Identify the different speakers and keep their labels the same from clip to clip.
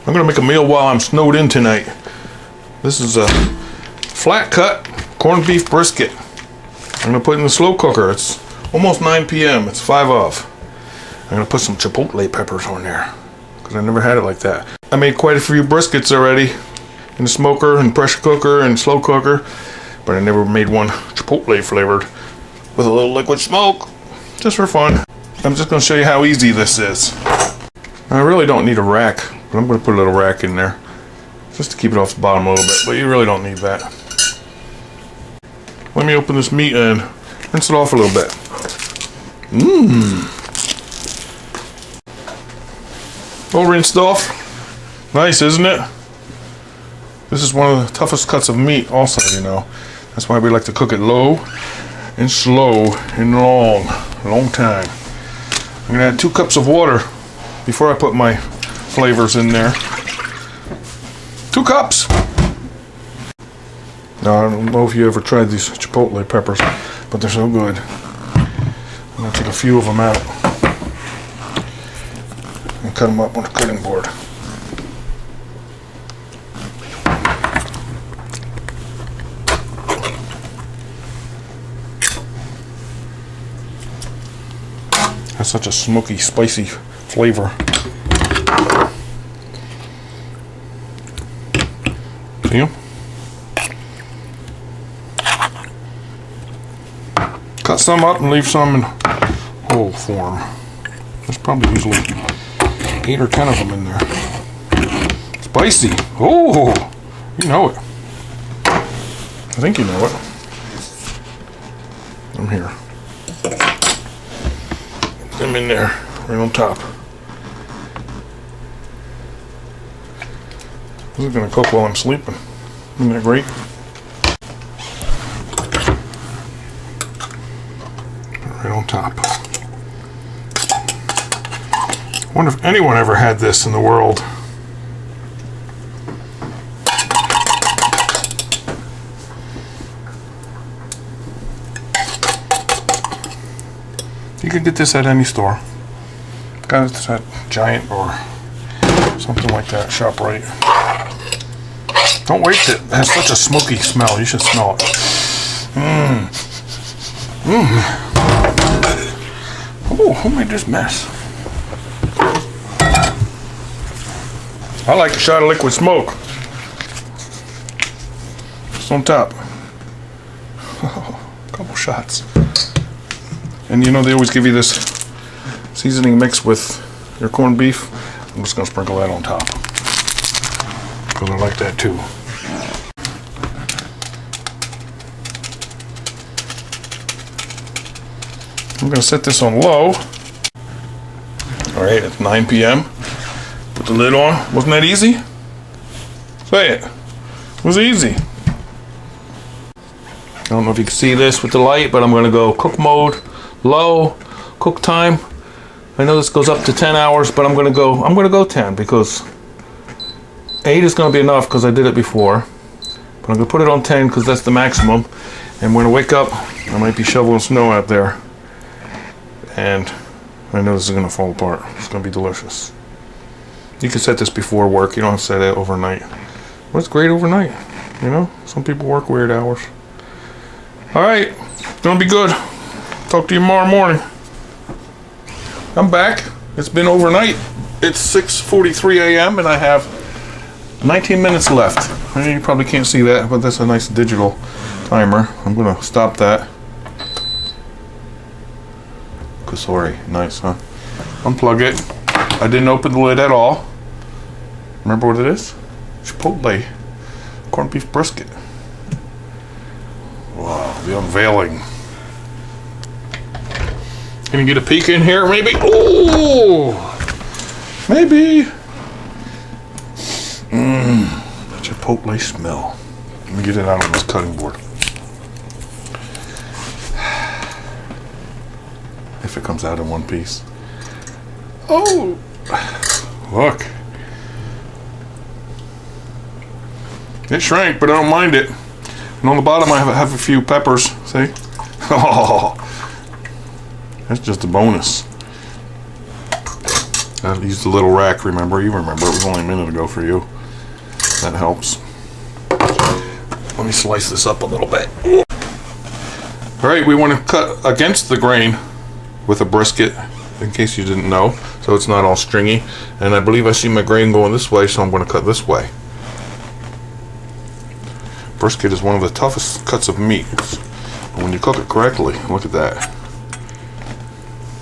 Speaker 1: I'm gonna make a meal while I'm snowed in tonight. This is a flat cut corned beef brisket. I'm gonna put it in the slow cooker. It's almost 9 p.m. It's 5 off. I'm gonna put some Chipotle peppers on there because I never had it like that. I made quite a few briskets already in the smoker and pressure cooker and slow cooker, but I never made one Chipotle flavored with a little liquid smoke, just for fun. I'm just gonna show you how easy this is. I really don't need a rack, but I'm gonna put a little rack in there just to keep it off the bottom a little bit, but you really don't need that. Let me open this meat and rinse it off a little bit. All rinsed off. Nice, isn't it? This is one of the toughest cuts of meat also, you know. That's why we like to cook it low and slow and long time. I'm gonna add 2 cups of water before I put my flavors in there. 2 cups! Now, I don't know if you ever tried these Chipotle peppers, but they're so good. I'm gonna take a few of them out and cut them up on the cutting board. Has such a smoky, spicy flavor. See them? Cut some up and leave some in whole form. There's probably usually 8 or 10 of them in there. Spicy. Oh, you know it. I think you know it. I'm here. Put them in there, right on top. This is gonna cook while I'm sleeping. Isn't that great? Right on top. I wonder if anyone ever had this in the world. You can get this at any store. Got it at Giant or something like that, ShopRite. Don't waste it. It has such a smoky smell. You should smell it. Oh, who made this mess? I like a shot of liquid smoke. Just on top. A couple shots. And you know they always give you this seasoning mix with your corned beef. I'm just gonna sprinkle that on top because I like that too. I'm gonna set this on low. All right, it's 9 p.m. Put the lid on. Wasn't that easy? Say it. It was easy. I don't know if you can see this with the light, but I'm gonna go cook mode, low, cook time. I know this goes up to 10 hours, but I'm gonna go 10 because 8 is gonna be enough because I did it before. But I'm gonna put it on 10 because that's the maximum. And when I wake up, I might be shoveling snow out there. And I know this is gonna fall apart. It's gonna be delicious. You can set this before work. You don't have to set it overnight. Well, it's great overnight. You know, some people work weird hours. All right, it's gonna be good. Talk to you tomorrow morning. I'm back. It's been overnight. It's 6:43 a.m. and I have 19 minutes left. You probably can't see that, but that's a nice digital timer. I'm gonna stop that. Sorry, nice, huh? Unplug it. I didn't open the lid at all. Remember what it is? Chipotle corned beef brisket. Wow, the unveiling. Can you get a peek in here, maybe? Oh, maybe. The Chipotle smell. Let me get it out on this cutting board. If it comes out in one piece. Oh, look. It shrank, but I don't mind it. And on the bottom I have a few peppers, see? Oh, that's just a bonus. I used the little rack, remember? You remember, it was only a minute ago for you. That helps. Let me slice this up a little bit. Alright, we want to cut against the grain with a brisket, in case you didn't know, so it's not all stringy. And I believe I see my grain going this way, so I'm going to cut this way. Brisket is one of the toughest cuts of meat. But when you cook it correctly, look at that.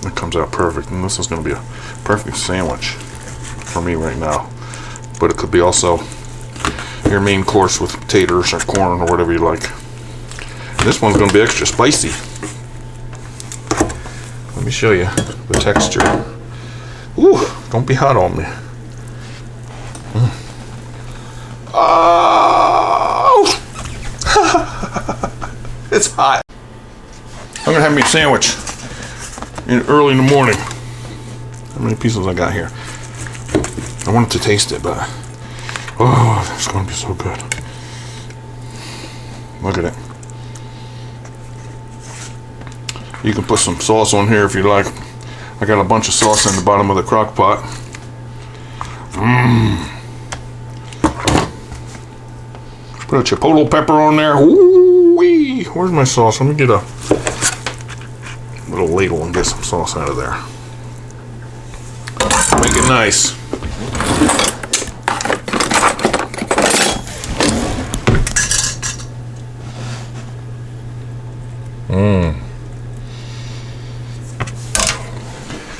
Speaker 1: It comes out perfect, and this is going to be a perfect sandwich for me right now. But it could be also your main course with potatoes or corn or whatever you like. And this one's going to be extra spicy. Let me show you the texture. Ooh, don't be hot on me. Oh! It's hot. I'm going to have me a sandwich early in the morning. How many pieces I got here? I wanted to taste it, but oh, it's going to be so good. Look at it. You can put some sauce on here if you like. I got a bunch of sauce in the bottom of the crock pot. Put a chipotle pepper on there. Ooh-wee. Where's my sauce? Let me get a little ladle and get some sauce out of there. Make it nice.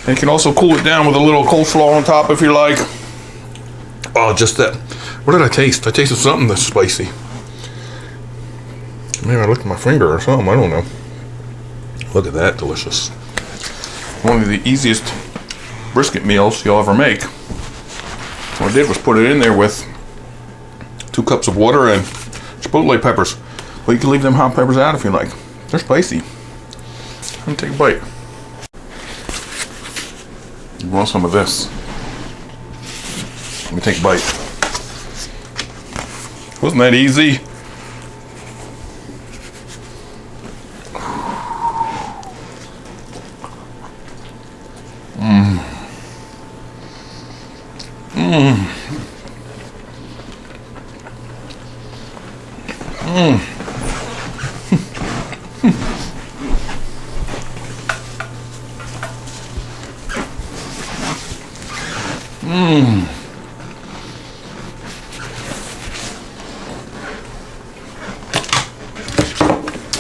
Speaker 1: And you can also cool it down with a little coleslaw on top if you like. Oh, just that. What did I taste? I tasted something that's spicy. Maybe I licked my finger or something. I don't know. Look at that, delicious. One of the easiest brisket meals you'll ever make. What I did was put it in there with 2 cups of water and chipotle peppers. Well, you can leave them hot peppers out if you like. They're spicy. Let me take a bite. You want some of this? Let me take a bite. Wasn't that easy?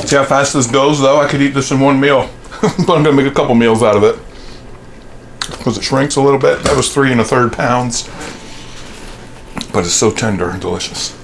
Speaker 1: See how fast this goes, though? I could eat this in one meal, but I'm gonna make a couple meals out of it because it shrinks a little bit. That was 3 1/3 pounds, but it's so tender and delicious.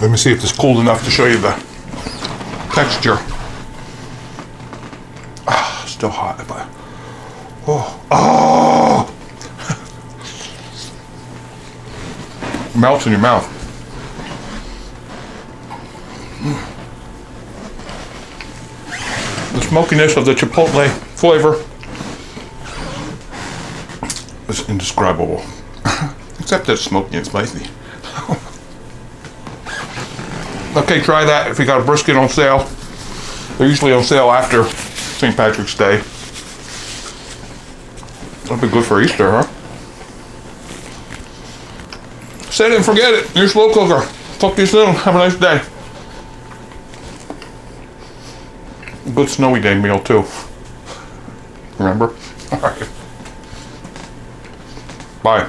Speaker 1: Let me see if it's cold enough to show you the texture. Ah, still hot, but oh, melts in your mouth. The smokiness of the chipotle flavor is indescribable, except that it's smoky and spicy. Okay, try that if you got a brisket on sale. They're usually on sale after St. Patrick's Day. That'd be good for Easter, huh? Set it and forget it. You're a slow cooker. Talk to you soon. Have a nice day. Good snowy day meal, too. Remember? All right. Bye.